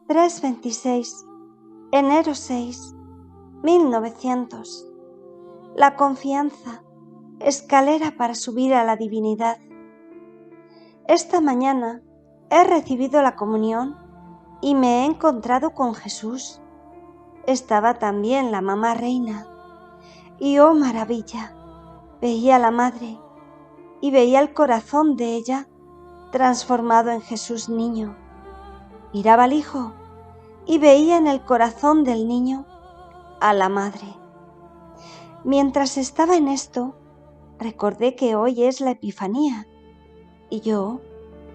3:26, enero 6, 1900. La confianza, escalera para subir a la divinidad. Esta mañana he recibido la comunión y me he encontrado con Jesús. Estaba también la mamá reina. Y oh maravilla, veía a la madre y veía el corazón de ella transformado en Jesús niño. Miraba al hijo y veía en el corazón del niño a la madre. Mientras estaba en esto, recordé que hoy es la Epifanía y yo,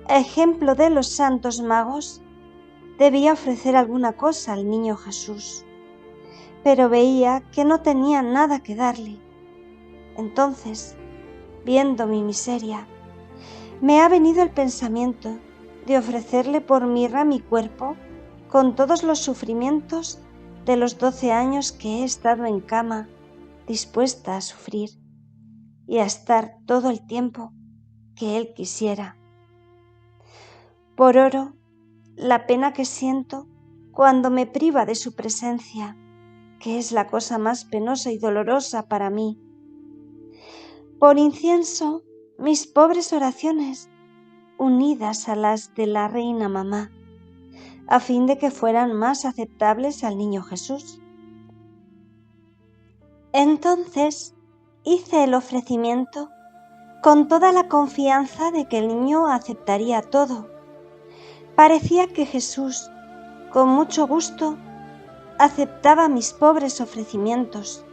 ejemplo de los santos magos, debía ofrecer alguna cosa al niño Jesús, pero veía que no tenía nada que darle. Entonces, viendo mi miseria, me ha venido el pensamiento de ofrecerle por mirra mi cuerpo con todos los sufrimientos de los 12 años que he estado en cama, dispuesta a sufrir y a estar todo el tiempo que él quisiera. Por oro, la pena que siento cuando me priva de su presencia, que es la cosa más penosa y dolorosa para mí. Por incienso, mis pobres oraciones, unidas a las de la reina mamá, a fin de que fueran más aceptables al niño Jesús. Entonces hice el ofrecimiento con toda la confianza de que el niño aceptaría todo. Parecía que Jesús, con mucho gusto, aceptaba mis pobres ofrecimientos,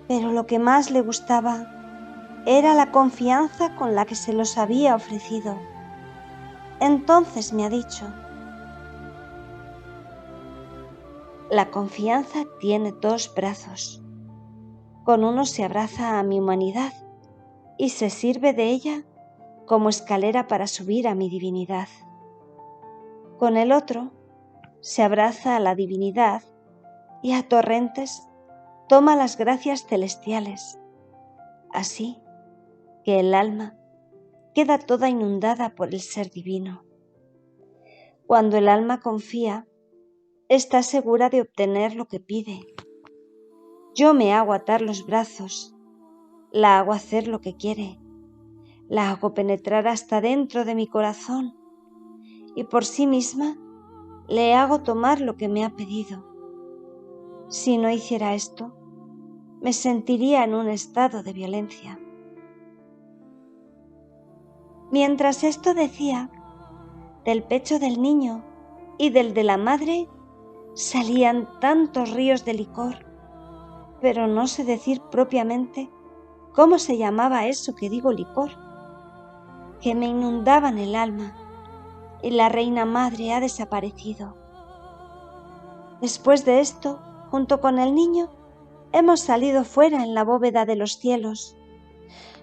pero lo que más le gustaba era la confianza con la que se los había ofrecido. Entonces me ha dicho: la confianza tiene 2 brazos. Con uno se abraza a mi humanidad y se sirve de ella como escalera para subir a mi divinidad. Con el otro se abraza a la divinidad y a torrentes toma las gracias celestiales, así que el alma queda toda inundada por el ser divino. Cuando el alma confía, está segura de obtener lo que pide. Yo me hago atar los brazos, la hago hacer lo que quiere, la hago penetrar hasta dentro de mi corazón y por sí misma le hago tomar lo que me ha pedido. Si no hiciera esto, me sentiría en un estado de violencia. Mientras esto decía, del pecho del niño y del de la madre salían tantos ríos de licor, pero no sé decir propiamente cómo se llamaba eso que digo licor, que me inundaban el alma, y la reina madre ha desaparecido. Después de esto, junto con el niño, hemos salido fuera en la bóveda de los cielos.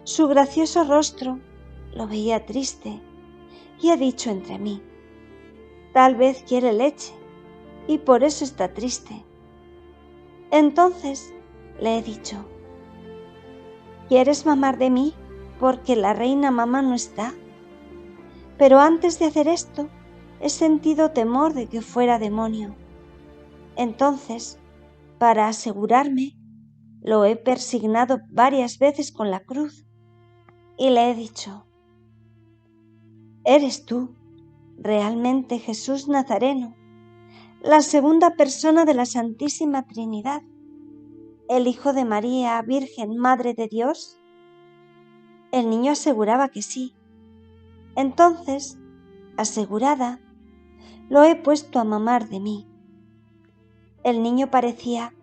Su gracioso rostro lo veía triste y he dicho entre mí: tal vez quiere leche y por eso está triste. Entonces le he dicho: ¿quieres mamar de mí porque la reina mamá no está? Pero antes de hacer esto, he sentido temor de que fuera demonio. Entonces, para asegurarme, lo he persignado varias veces con la cruz y le he dicho: eres tú, realmente Jesús Nazareno, la segunda persona de la Santísima Trinidad, el Hijo de María, Virgen, Madre de Dios. El niño aseguraba que sí. Entonces, asegurada, lo he puesto a mamar de mí. El niño parecía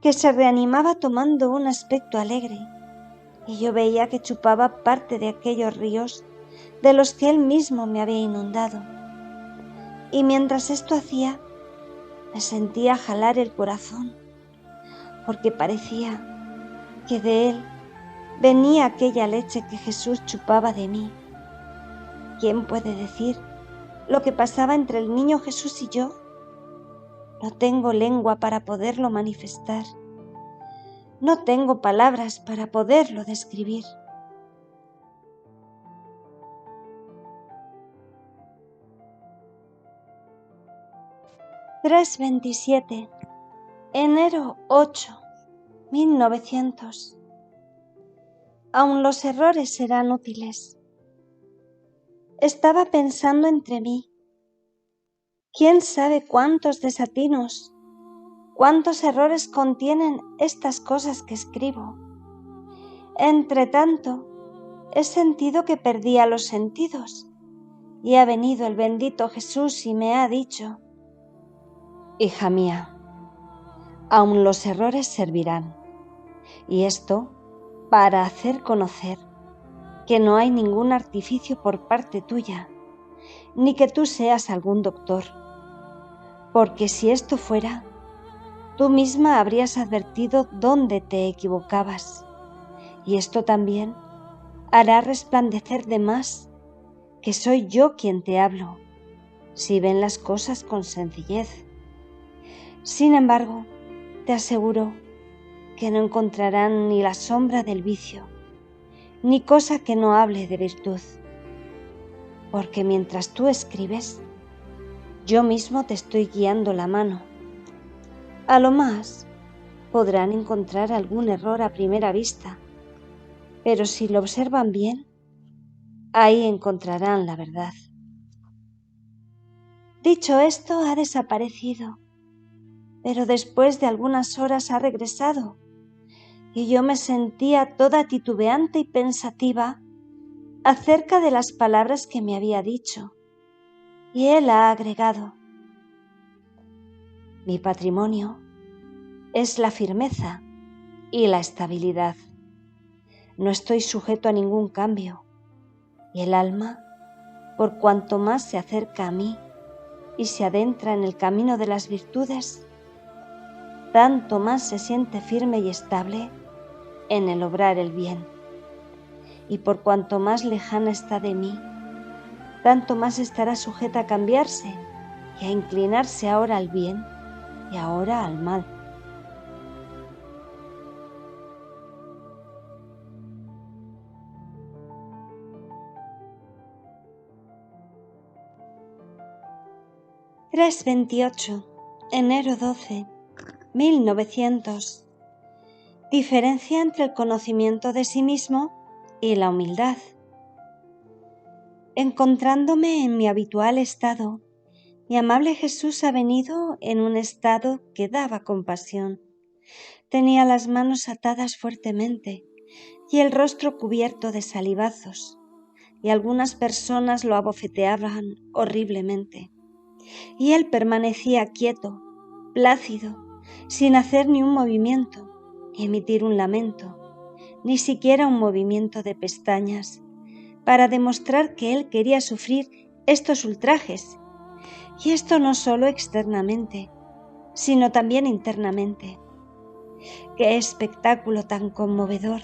que se reanimaba tomando un aspecto alegre, y yo veía que chupaba parte de aquellos ríos de los que él mismo me había inundado. Y mientras esto hacía, me sentía jalar el corazón, porque parecía que de él venía aquella leche que Jesús chupaba de mí. ¿Quién puede decir lo que pasaba entre el niño Jesús y yo? No tengo lengua para poderlo manifestar. No tengo palabras para poderlo describir. 327, enero 8, 1900. Aun los errores serán útiles. Estaba pensando entre mí. ¿Quién sabe cuántos desatinos, cuántos errores contienen estas cosas que escribo? Entretanto, he sentido que perdía los sentidos y ha venido el bendito Jesús y me ha dicho: hija mía, aun los errores servirán, y esto para hacer conocer que no hay ningún artificio por parte tuya, ni que tú seas algún doctor, porque si esto fuera, tú misma habrías advertido dónde te equivocabas, y esto también hará resplandecer de más que soy yo quien te hablo, si ven las cosas con sencillez. Sin embargo, te aseguro que no encontrarán ni la sombra del vicio, ni cosa que no hable de virtud, porque mientras tú escribes, yo mismo te estoy guiando la mano. A lo más, podrán encontrar algún error a primera vista, pero si lo observan bien, ahí encontrarán la verdad. Dicho esto, ha desaparecido, pero después de algunas horas ha regresado, y yo me sentía toda titubeante y pensativa acerca de las palabras que me había dicho, y él ha agregado: mi patrimonio es la firmeza y la estabilidad. No estoy sujeto a ningún cambio, y el alma, por cuanto más se acerca a mí y se adentra en el camino de las virtudes, tanto más se siente firme y estable en el obrar el bien. Y por cuanto más lejana está de mí, tanto más estará sujeta a cambiarse y a inclinarse ahora al bien y ahora al mal. (328, enero 12, 1900). Diferencia entre el conocimiento de sí mismo y la humildad. Encontrándome en mi habitual estado, mi amable Jesús ha venido en un estado que daba compasión. Tenía las manos atadas fuertemente y el rostro cubierto de salivazos, y algunas personas lo abofeteaban horriblemente. Y él permanecía quieto, plácido, sin hacer ni un movimiento, ni emitir un lamento, ni siquiera un movimiento de pestañas, para demostrar que él quería sufrir estos ultrajes, y esto no solo externamente, sino también internamente. ¡Qué espectáculo tan conmovedor,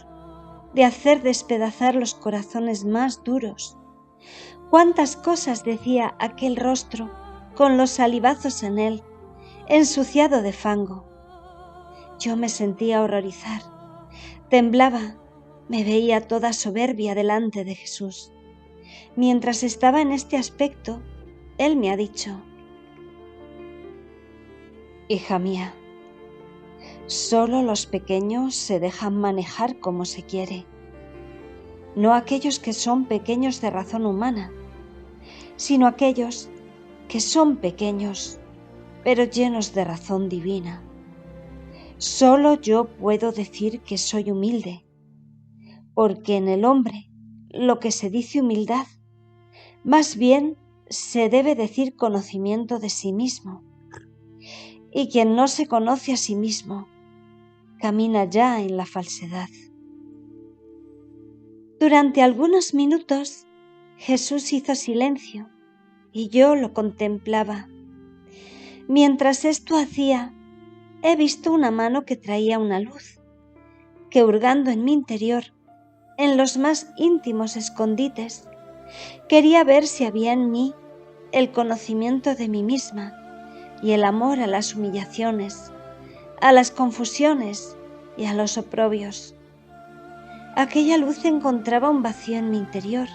de hacer despedazar los corazones más duros! ¡Cuántas cosas decía aquel rostro con los salivazos en él, ensuciado de fango! Yo me sentía horrorizar, temblaba, me veía toda soberbia delante de Jesús. Mientras estaba en este aspecto, él me ha dicho: hija mía, solo los pequeños se dejan manejar como se quiere, no aquellos que son pequeños de razón humana, sino aquellos que son pequeños, pero llenos de razón divina. Solo yo puedo decir que soy humilde, porque en el hombre lo que se dice humildad, más bien se debe decir conocimiento de sí mismo. Y quien no se conoce a sí mismo, camina ya en la falsedad. Durante algunos minutos, Jesús hizo silencio y yo lo contemplaba. Mientras esto hacía, he visto una mano que traía una luz, que hurgando en mi interior, en los más íntimos escondites, quería ver si había en mí el conocimiento de mí misma y el amor a las humillaciones, a las confusiones y a los oprobios. Aquella luz encontraba un vacío en mi interior,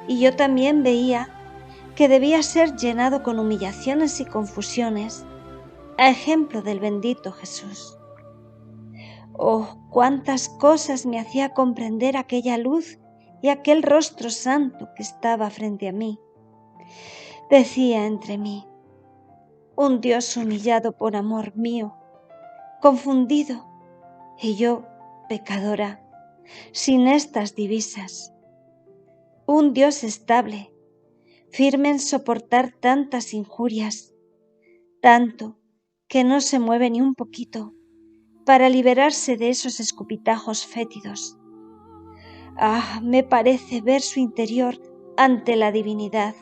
y yo también veía que debía ser llenado con humillaciones y confusiones, a ejemplo del bendito Jesús. Oh, cuántas cosas me hacía comprender aquella luz y aquel rostro santo que estaba frente a mí. Decía entre mí: un Dios humillado por amor mío, confundido, y yo, pecadora, sin estas divisas. Un Dios estable, firme en soportar tantas injurias, tanto que no se mueve ni un poquito para liberarse de esos escupitajos fétidos. Ah, me parece ver su interior ante la divinidad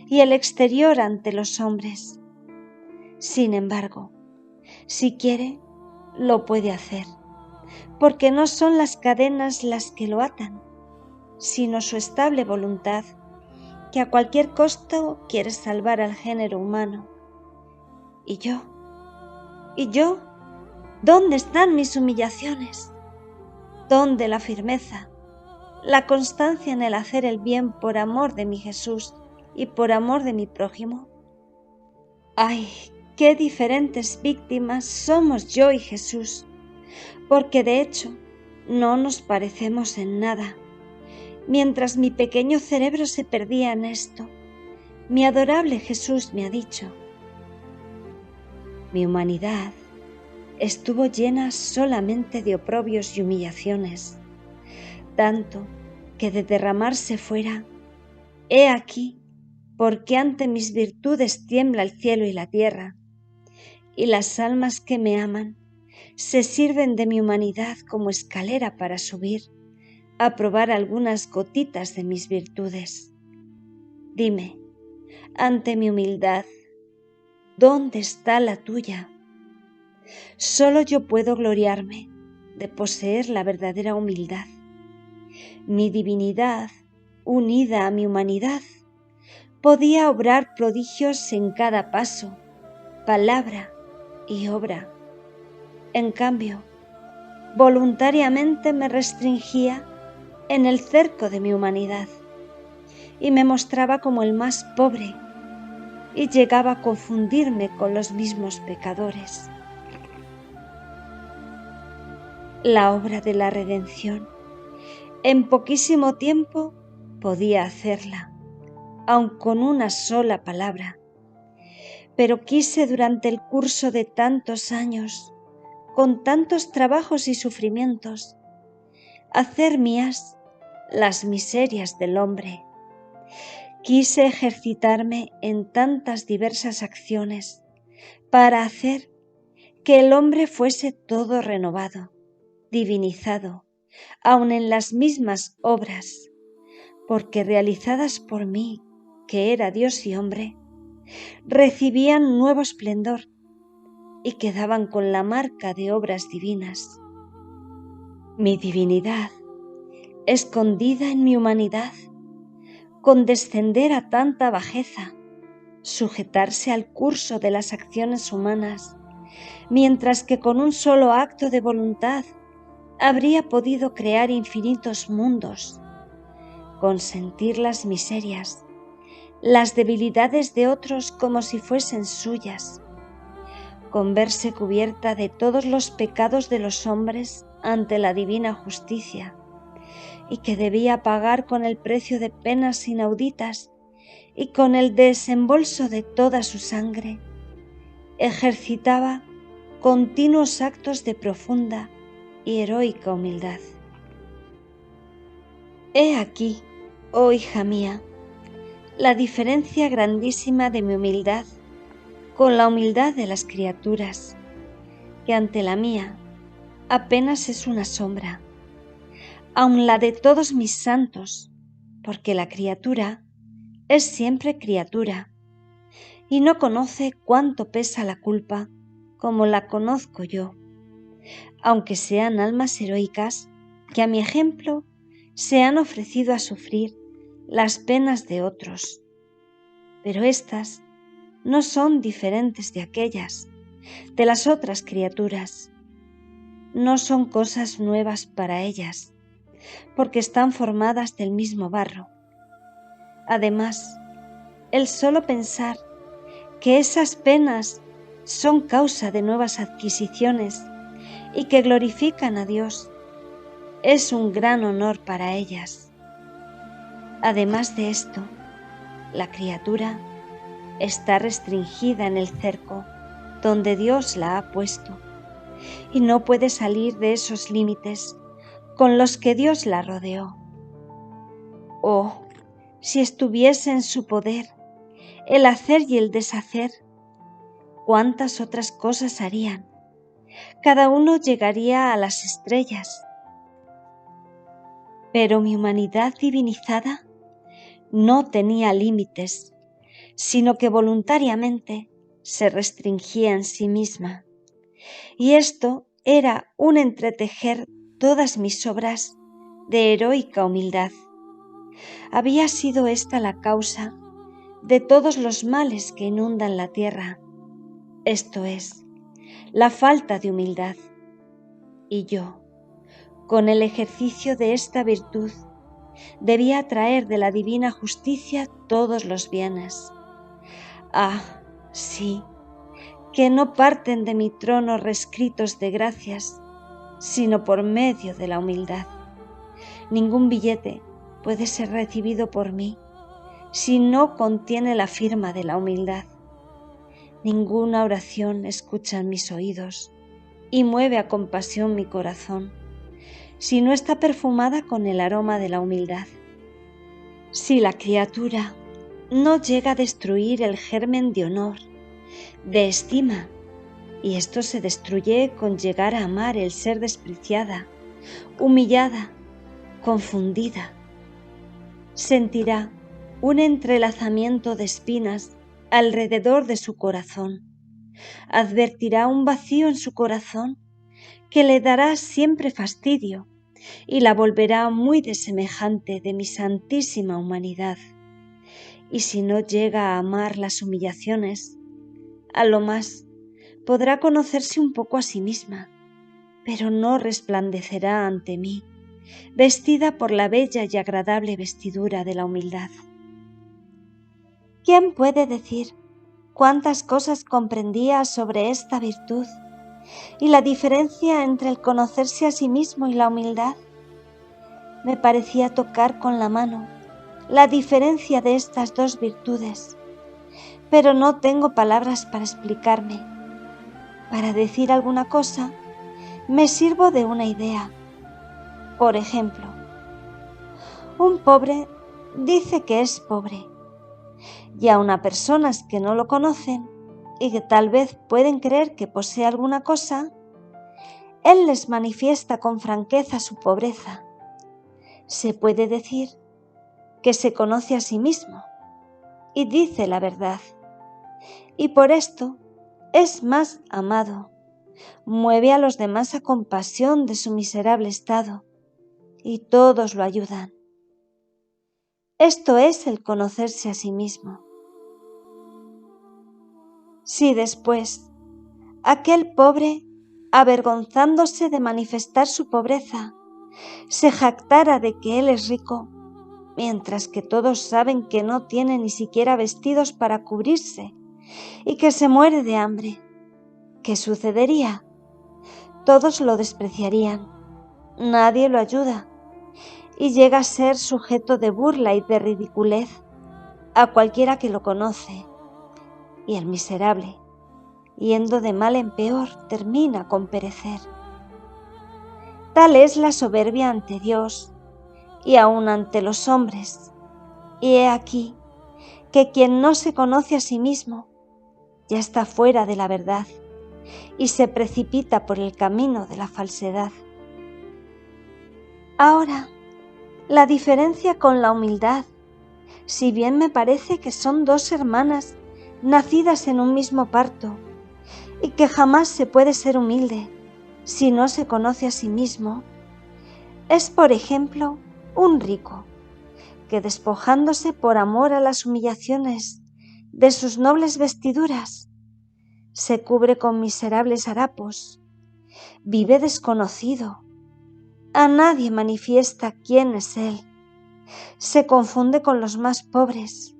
y el exterior ante los hombres. Sin embargo, si quiere, lo puede hacer, porque no son las cadenas las que lo atan, sino su estable voluntad, que a cualquier costo quiere salvar al género humano. ¿Y yo? ¿Dónde están mis humillaciones? ¿Dónde la firmeza, la constancia en el hacer el bien por amor de mi Jesús y por amor de mi prójimo? ¡Ay, qué diferentes víctimas somos yo y Jesús! Porque de hecho no nos parecemos en nada. Mientras mi pequeño cerebro se perdía en esto, mi adorable Jesús me ha dicho: mi humanidad estuvo llena solamente de oprobios y humillaciones, tanto que de derramarse fuera, he aquí, porque ante mis virtudes tiembla el cielo y la tierra, y las almas que me aman se sirven de mi humanidad como escalera para subir a probar algunas gotitas de mis virtudes. Dime, ante mi humildad, ¿dónde está la tuya? Solo yo puedo gloriarme de poseer la verdadera humildad. Mi divinidad, unida a mi humanidad, podía obrar prodigios en cada paso, palabra y obra. En cambio, voluntariamente me restringía en el cerco de mi humanidad y me mostraba como el más pobre y llegaba a confundirme con los mismos pecadores. La obra de la redención en poquísimo tiempo podía hacerla, aun con una sola palabra, pero quise durante el curso de tantos años, con tantos trabajos y sufrimientos, hacer mías las miserias del hombre. Quise ejercitarme en tantas diversas acciones para hacer que el hombre fuese todo renovado, divinizado, aun en las mismas obras, porque realizadas por mí, que era Dios y hombre, recibían nuevo esplendor y quedaban con la marca de obras divinas. Mi divinidad, escondida en mi humanidad, condescender a tanta bajeza, sujetarse al curso de las acciones humanas, mientras que con un solo acto de voluntad habría podido crear infinitos mundos, consentir las miserias, las debilidades de otros como si fuesen suyas, con verse cubierta de todos los pecados de los hombres ante la divina justicia, y que debía pagar con el precio de penas inauditas y con el desembolso de toda su sangre, ejercitaba continuos actos de profunda y heroica humildad. He aquí, oh hija mía, la diferencia grandísima de mi humildad con la humildad de las criaturas, que ante la mía apenas es una sombra, aun la de todos mis santos, porque la criatura es siempre criatura y no conoce cuánto pesa la culpa como la conozco yo, aunque sean almas heroicas que a mi ejemplo se han ofrecido a sufrir las penas de otros. Pero éstas no son diferentes de aquellas, de las otras criaturas. No son cosas nuevas para ellas, porque están formadas del mismo barro. Además, el solo pensar que esas penas son causa de nuevas adquisiciones y que glorifican a Dios es un gran honor para ellas. Además de esto, la criatura está restringida en el cerco donde Dios la ha puesto y no puede salir de esos límites con los que Dios la rodeó. Oh, si estuviese en su poder el hacer y el deshacer, cuántas otras cosas harían. Cada uno llegaría a las estrellas. Pero mi humanidad divinizada no tenía límites, sino que voluntariamente se restringía en sí misma. Y esto era un entretejer todas mis obras de heroica humildad. Había sido esta la causa de todos los males que inundan la tierra, esto es, la falta de humildad. Y yo, con el ejercicio de esta virtud, debía traer de la divina justicia todos los bienes. Ah, sí, que no parten de mi trono rescritos de gracias, sino por medio de la humildad. Ningún billete puede ser recibido por mí si no contiene la firma de la humildad. Ninguna oración escucha en mis oídos y mueve a compasión mi corazón si no está perfumada con el aroma de la humildad. Si la criatura no llega a destruir el germen de honor, de estima, y esto se destruye con llegar a amar el ser despreciada, humillada, confundida, sentirá un entrelazamiento de espinas alrededor de su corazón, advertirá un vacío en su corazón que le dará siempre fastidio y la volverá muy desemejante de mi santísima humanidad. Y si no llega a amar las humillaciones, a lo más podrá conocerse un poco a sí misma, pero no resplandecerá ante mí, vestida por la bella y agradable vestidura de la humildad. ¿Quién puede decir cuántas cosas comprendía sobre esta virtud y la diferencia entre el conocerse a sí mismo y la humildad? Me parecía tocar con la mano la diferencia de estas dos virtudes, pero no tengo palabras para explicarme. Para decir alguna cosa, me sirvo de una idea. Por ejemplo, un pobre dice que es pobre, y aun a personas que no lo conocen y que tal vez pueden creer que posee alguna cosa, él les manifiesta con franqueza su pobreza. Se puede decir que se conoce a sí mismo y dice la verdad, y por esto es más amado, mueve a los demás a compasión de su miserable estado, y todos lo ayudan. Esto es el conocerse a sí mismo. Si después aquel pobre, avergonzándose de manifestar su pobreza, se jactara de que él es rico, mientras que todos saben que no tiene ni siquiera vestidos para cubrirse y que se muere de hambre, ¿qué sucedería? Todos lo despreciarían, nadie lo ayuda y llega a ser sujeto de burla y de ridiculez a cualquiera que lo conoce, y el miserable, yendo de mal en peor, termina con perecer. Tal es la soberbia ante Dios y aun ante los hombres, y he aquí que quien no se conoce a sí mismo ya está fuera de la verdad y se precipita por el camino de la falsedad. Ahora, la diferencia con la humildad, si bien me parece que son dos hermanas nacidas en un mismo parto y que jamás se puede ser humilde si no se conoce a sí mismo, es, por ejemplo, un rico que, despojándose por amor a las humillaciones de sus nobles vestiduras, se cubre con miserables harapos, vive desconocido, a nadie manifiesta quién es él, se confunde con los más pobres,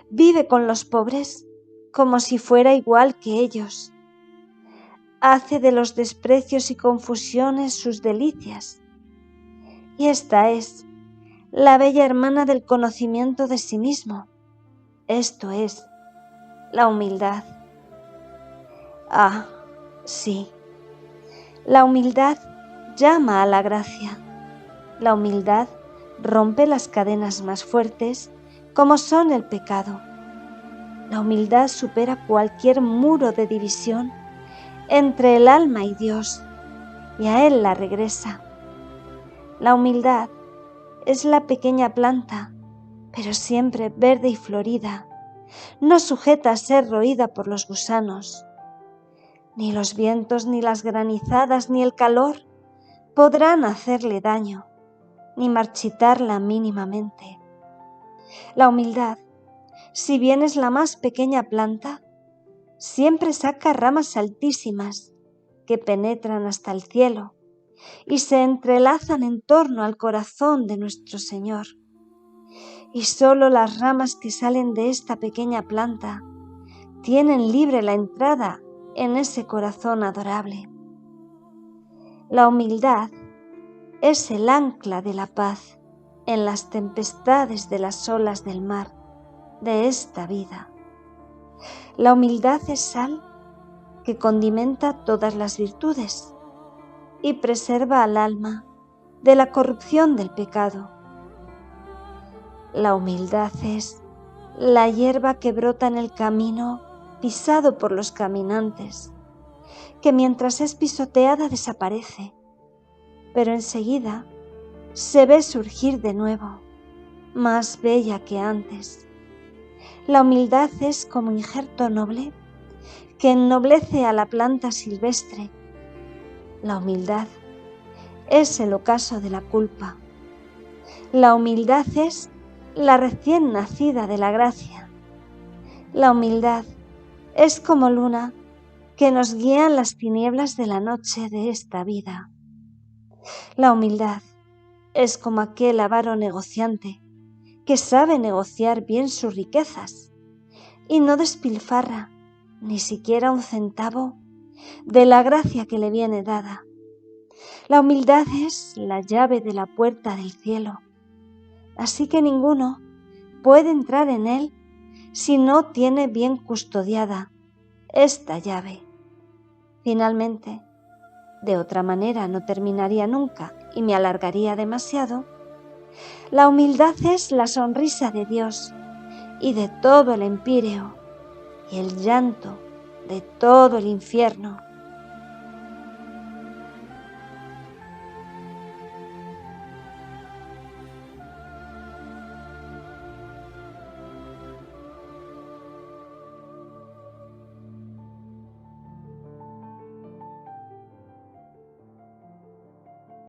Vive con los pobres como si fuera igual que ellos. Hace de los desprecios y confusiones sus delicias. Y esta es la bella hermana del conocimiento de sí mismo. Esto es la humildad. Ah, sí. La humildad llama a la gracia. La humildad rompe las cadenas más fuertes, como son el pecado. La humildad supera cualquier muro de división entre el alma y Dios, y a Él la regresa. La humildad es la pequeña planta, pero siempre verde y florida, no sujeta a ser roída por los gusanos. Ni los vientos, ni las granizadas, ni el calor podrán hacerle daño, ni marchitarla mínimamente. La humildad, si bien es la más pequeña planta, siempre saca ramas altísimas que penetran hasta el cielo y se entrelazan en torno al corazón de nuestro Señor. Y solo las ramas que salen de esta pequeña planta tienen libre la entrada en ese corazón adorable. La humildad es el ancla de la paz en las tempestades de las olas del mar de esta vida. La humildad es sal que condimenta todas las virtudes y preserva al alma de la corrupción del pecado. La humildad es la hierba que brota en el camino pisado por los caminantes, que mientras es pisoteada desaparece, pero enseguida se ve surgir de nuevo, más bella que antes. La humildad es como injerto noble que ennoblece a la planta silvestre. La humildad es el ocaso de la culpa. La humildad es la recién nacida de la gracia. La humildad es como luna que nos guía en las tinieblas de la noche de esta vida. La humildad es como aquel avaro negociante que sabe negociar bien sus riquezas y no despilfarra ni siquiera un centavo de la gracia que le viene dada. La humildad es la llave de la puerta del cielo, así que ninguno puede entrar en él si no tiene bien custodiada esta llave. Finalmente, de otra manera no terminaría nunca y me alargaría demasiado, la humildad es la sonrisa de Dios y de todo el empíreo y el llanto de todo el infierno.